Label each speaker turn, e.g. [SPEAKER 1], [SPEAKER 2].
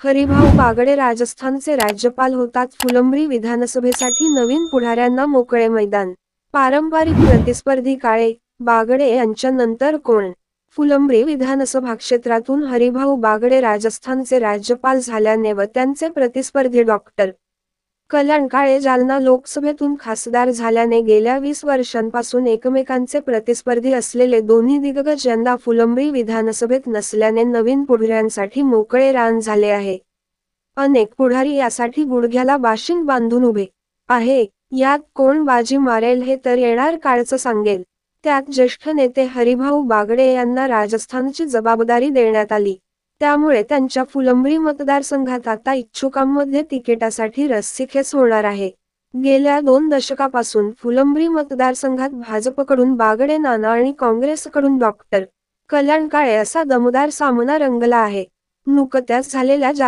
[SPEAKER 1] हरिभाऊ बागडे राजस्थानचे राज्यपाल होतात. फुलंब्री विधानसभेसाठी नवीन पुढाऱ्यांना मोकळे मैदान. पारंपरिक प्रतिस्पर्धी काळे बागडे यांच्यानंतर कोण? फुलंब्री विधानसभा क्षेत्रातून हरिभाऊ बागडे राजस्थानचे राज्यपाल झाल्याने व त्यांचे प्रतिस्पर्धी डॉक्टर कल्याण काळे जालना लोकसभेतून खासदार झाल्याने गेल्या 20 वर्षांपासून एकमेकांचे प्रतिस्पर्धी असलेले दोन्ही दिग्गज यंदा फुलंब्री विधानसभेत नसल्याने नवीन पुढाऱ्यांसाठी मोकळे रान झाले आहे. अनेक पुढारी यासाठी गुडघ्याला बाशिंग बांधून उभे आहे. यात कोण बाजी मारेल हे तर येणार काळच सांगेल. त्यात ज्येष्ठ नेते हरिभाऊ बागडे यांना राजस्थानची जबाबदारी देण्यात आली. त्यामुळे त्यांच्या फुलंब्री मतदारसंघात आता इच्छुकांमध्ये तिकिटासाठी रस्सीखेच होणार आहे. गेल्या 2 दशकापासून फुलंब्री मतदारसंघात भाजपकडून बागडे नाना आणि काँग्रेसकडून डॉक्टर कल्याण काळे असा दमदार सामना रंगला आहे. नुकत्याच झालेल्या